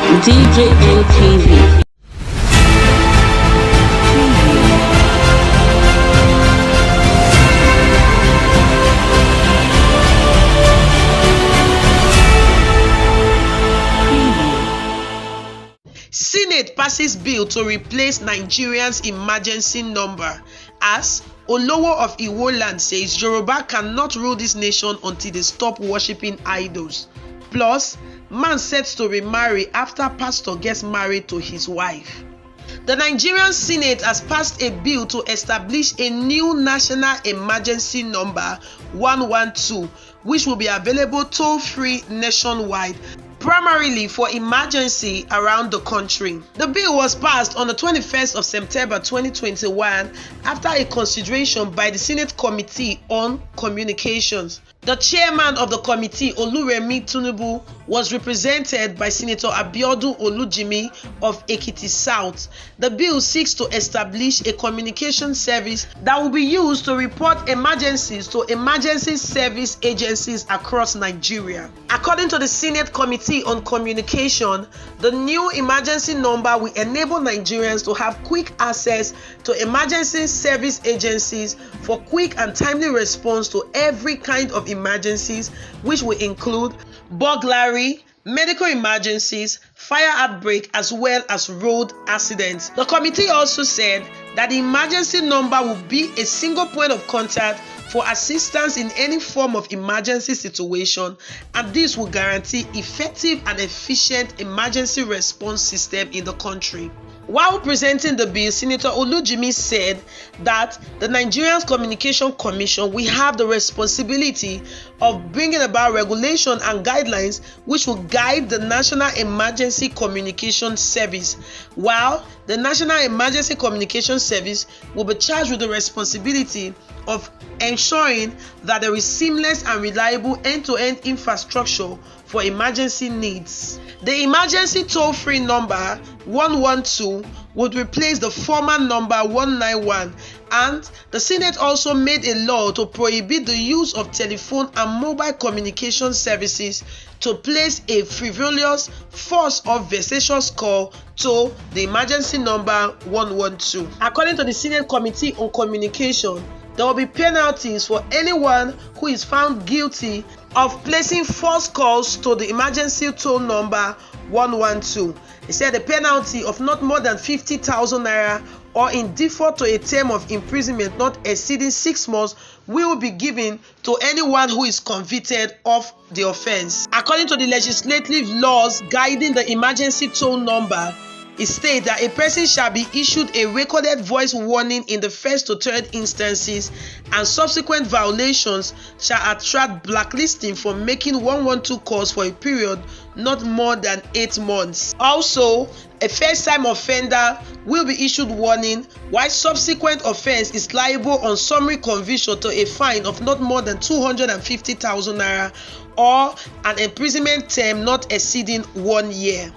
DJ NTV. Senate passes bill to replace Nigerians' emergency number as Olowo of Iwo Land says Yoruba cannot rule this nation until they stop worshipping idols. Plus, man sets to remarry after pastor gets married to his wife. The Nigerian Senate has passed a bill to establish a new national emergency number 112, which will be available toll-free nationwide, primarily for emergency around the country. The bill was passed on the 21st of September 2021 after a consideration by the Senate Committee on Communications. The chairman of the committee, Oluremi Tinubu, was represented by Senator Abiodun Olujimi of Ekiti South. The bill seeks to establish a communication service that will be used to report emergencies to emergency service agencies across Nigeria. According to the Senate Committee on Communication, the new emergency number will enable Nigerians to have quick access to emergency service agencies for quick and timely response to every kind of emergencies, which will include burglary, medical emergencies, fire outbreak, as well as road accidents. The committee also said that the emergency number will be a single point of contact for assistance in any form of emergency situation, and this will guarantee effective and efficient emergency response system in the country. While presenting the bill, Senator Olujimi said that the Nigerian Communication Commission will have the responsibility of bringing about regulation and guidelines which will guide the National Emergency Communication Service, while the National Emergency Communication Service will be charged with the responsibility of ensuring that there is seamless and reliable end-to-end infrastructure for emergency needs. The emergency toll-free number 112 would replace the former number 191, and the Senate also made a law to prohibit the use of telephone and mobile communication services to place a frivolous, false or vexatious call to the emergency number 112. According to the Senate Committee on Communication, there will be penalties for anyone who is found guilty of placing false calls to the emergency toll number 112. He said a penalty of not more than 50,000 naira or in default to a term of imprisonment not exceeding 6 months will be given to anyone who is convicted of the offense. According to the legislative laws guiding the emergency toll number, it states that a person shall be issued a recorded voice warning in the first to third instances, and subsequent violations shall attract blacklisting for making 112 calls for a period not more than 8 months. Also, a first-time offender will be issued warning, while subsequent offense is liable on summary conviction to a fine of not more than 250,000 naira or an imprisonment term not exceeding 1 year.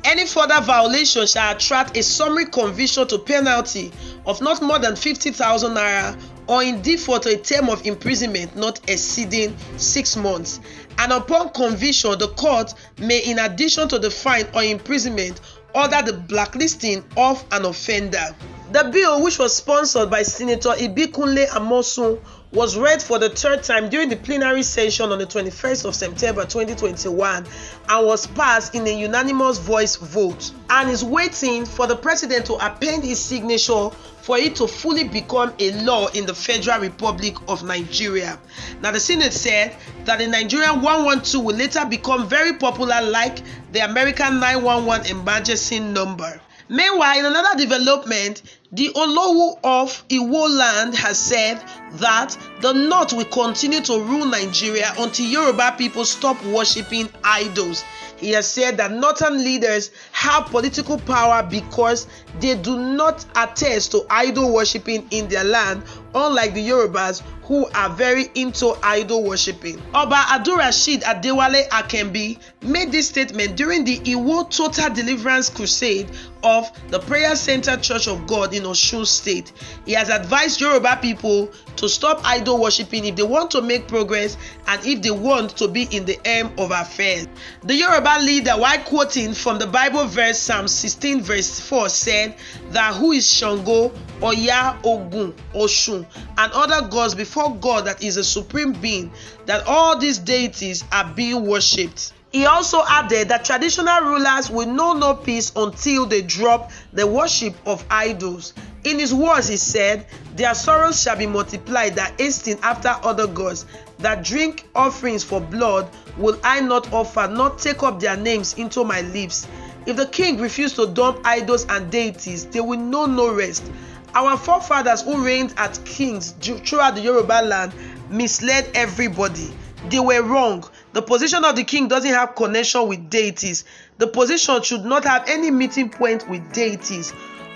Any further violation shall attract a summary conviction to penalty of not more than 50,000 naira or in default to a term of imprisonment not exceeding 6 months. And upon conviction, the court may, in addition to the fine or imprisonment, order the blacklisting of an offender. The bill, which was sponsored by Senator Ibikunle Amosun, was read for the third time during the plenary session on the 21st of September 2021 and was passed in a unanimous voice vote, and is waiting for the president to append his signature for it to fully become a law in the Federal Republic of Nigeria. Now, the Senate said that the Nigerian 112 will later become very popular like the American 911 emergency number. Meanwhile, in another development, the Olowo of Iwo Land has said that the North will continue to rule Nigeria until Yoruba people stop worshipping idols. He has said that Northern leaders have political power because they do not attest to idol worshipping in their land, unlike the Yorubas who are very into idol worshipping. Oba Abdulrasheed Adewale Akembi made this statement during the Iwo Total Deliverance Crusade of the Prayer Center Church of God in Osun State. He has advised Yoruba people to stop idol worshiping if they want to make progress and if they want to be in the aim of affairs. The Yoruba leader, while quoting from the Bible verse Psalm 16 verse 4, said that who is Shango, Oya, Ogun, Oshun, and other gods before God that is a supreme being, that all these deities are being worshipped. He also added that traditional rulers will know no peace until they drop the worship of idols. In his words, he said, their sorrows shall be multiplied that hasten after other gods, that drink offerings for blood will I not offer, not take up their names into my lips. If the king refuse to dump idols and deities, they will know no rest. Our forefathers who reigned as kings throughout the Yoruba land misled everybody. They were wrong. The position of the king doesn't have connection with deities. The position should not have any meeting point with deities.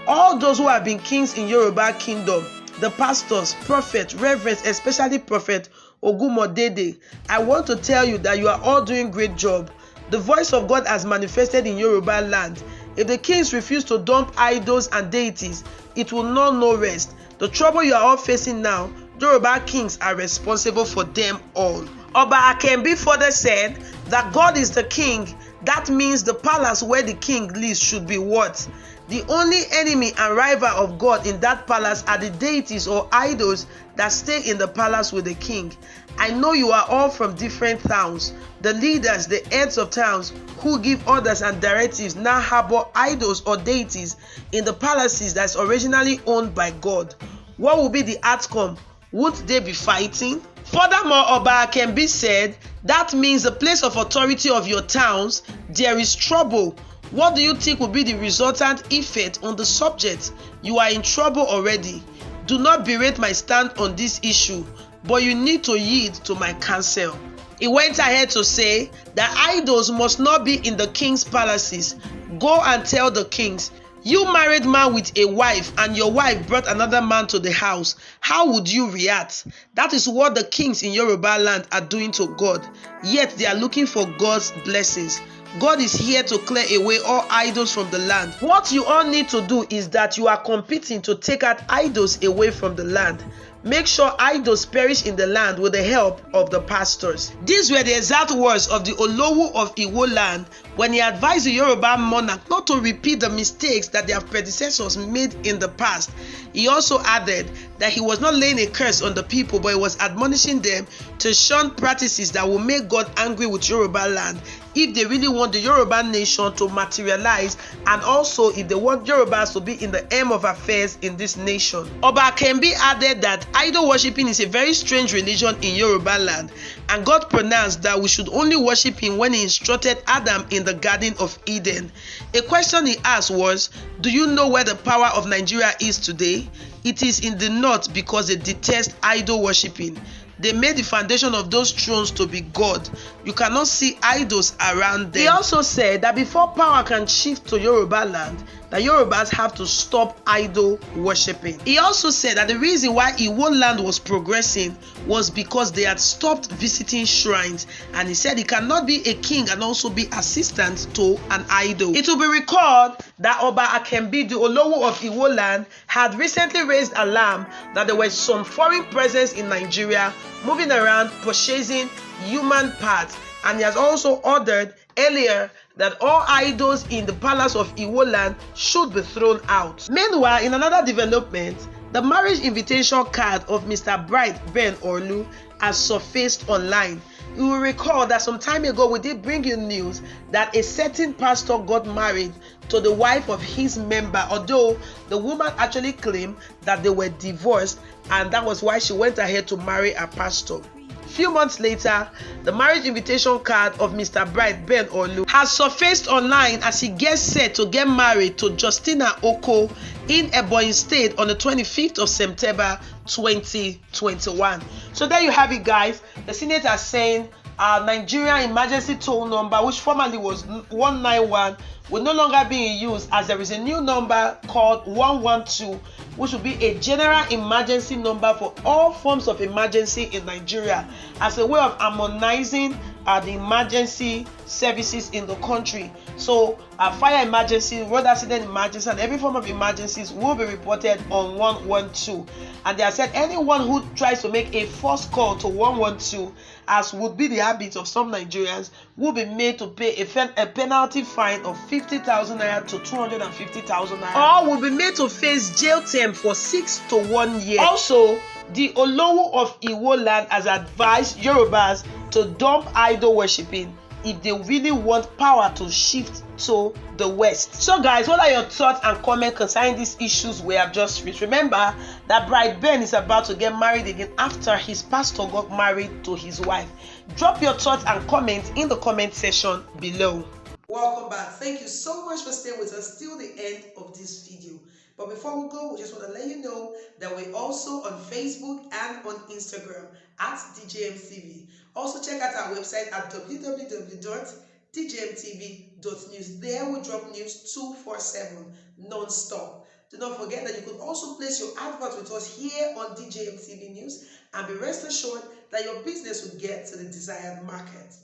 All those who have been kings in Yoruba kingdom, the pastors, prophets, reverends, especially Prophet Ogumodede, I want to tell you that you are all doing great job. The voice of God has manifested in Yoruba land. If the kings refuse to dump idols and deities, it will know no rest. The trouble you are all facing now, Yoruba kings are responsible for them all. Oba Akembi further said that God is the king. That means the palace where the king lives should be what? The only enemy and rival of God in that palace are the deities or idols that stay in the palace with the king. I know you are all from different towns. The leaders, the heads of towns who give orders and directives now harbor idols or deities in the palaces that's originally owned by God. What will be the outcome? Would they be fighting? Furthermore, Oba Akembi said, that means the place of authority of your towns, there is trouble. What do you think will be the resultant effect on the subject? You are in trouble already. Do not berate my stand on this issue, but you need to yield to my counsel. He went ahead to say that idols must not be in the king's palaces. Go and tell the kings, you married man with a wife and your wife brought another man to the house. How would you react? That is what the kings in Yoruba land are doing to God. Yet they are looking for God's blessings. God is here to clear away all idols from the land. What you all need to do is that you are competing to take out idols away from the land. Make sure idols perish in the land with the help of the pastors. These were the exact words of the Olowo of Iwo land when he advised the Yoruba monarch not to repeat the mistakes that their predecessors made in the past. He also added that he was not laying a curse on the people, but he was admonishing them to shun practices that will make God angry with Yoruba land if they really want the Yoruba nation to materialize, and also if they want Yorubas to be in the aim of affairs in this nation. Oba Akembi added that idol worshipping is a very strange religion in Yoruba land, and God pronounced that we should only worship him when he instructed Adam in the Garden of Eden. A question he asked was, do you know where the power of Nigeria is today? It is in the north because they detest idol worshipping. They made the foundation of those thrones to be God. You cannot see idols around them. He also said that before power can shift to Yoruba land, the Yorubas have to stop idol worshipping. He also said that the reason why Iwo land was progressing was because they had stopped visiting shrines, and he said he cannot be a king and also be assistant to an idol. It will be recalled that Oba Akembi, the Olowo of Iwo land, had recently raised alarm that there were some foreign presence in Nigeria moving around purchasing human parts, and he has also ordered earlier that all idols in the palace of Iwo land should be thrown out. Meanwhile, in another development, the marriage invitation card of Mr. Bright Ben Orlu has surfaced online. You will recall that some time ago we did bring you news that a certain pastor got married to the wife of his member, although the woman actually claimed that they were divorced, and that was why she went ahead to marry a pastor. Few months later, the marriage invitation card of Mr. Bright Ben Orlu has surfaced online as he gets set to get married to Justina Oko in Ebonyi State on the 25th of September 2021. So there you have it, guys. The Senate are saying Nigeria emergency toll number, which formerly was 191, will no longer be in use, as there is a new number called 112, which will be a general emergency number for all forms of emergency in Nigeria, as a way of harmonizing the emergency services in the country. So fire emergency, road accident emergency, and every form of emergencies will be reported on 112. And they have said anyone who tries to make a false call to 112, as would be the habit of some Nigerians, will be made to pay a penalty fine of 50,000 naira to 250,000 naira, or will be made to face jail term for 6 to 1 year. Also, the Olowo of Iwo land has advised Yorubas to dump idol worshipping if they really want power to shift to the west. So guys, what are your thoughts and comments concerning these issues we have just reached? Remember that Bride Ben is about to get married again after his pastor got married to his wife. Drop your thoughts and comments in the comment section below. Welcome back. Thank you so much for staying with us till the end of this video. But before we go, we just want to let you know that we're also on Facebook and on Instagram at DJMTV. Also check out our website at www.djmtv.news. There we drop news 247 non-stop. Do not forget that you could also place your advert with us here on DJMTV News, and be rest assured that your business will get to the desired market.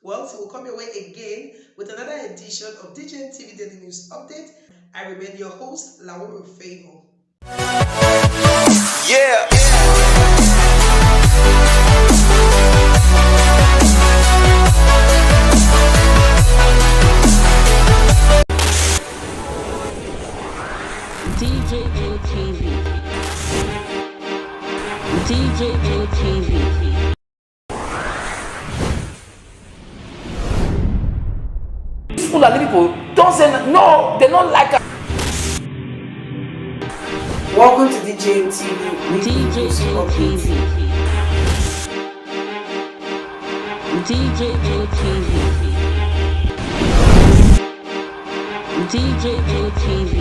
Well, so we'll come your way again with another edition of DJMTV Daily News Update. I remain your host, Laura Favor. Yeah. DJMTV. DJMTV. Fulani people don't say no, they don't like us. Welcome to DJMTV. DJMTV. DJMTV. DJMTV.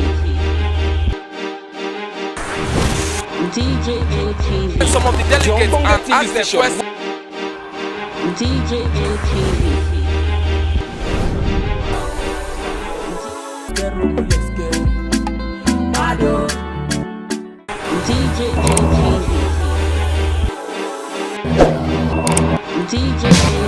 DJMTV. Some of the delegates and ask the question. DJMTV. DJMTV.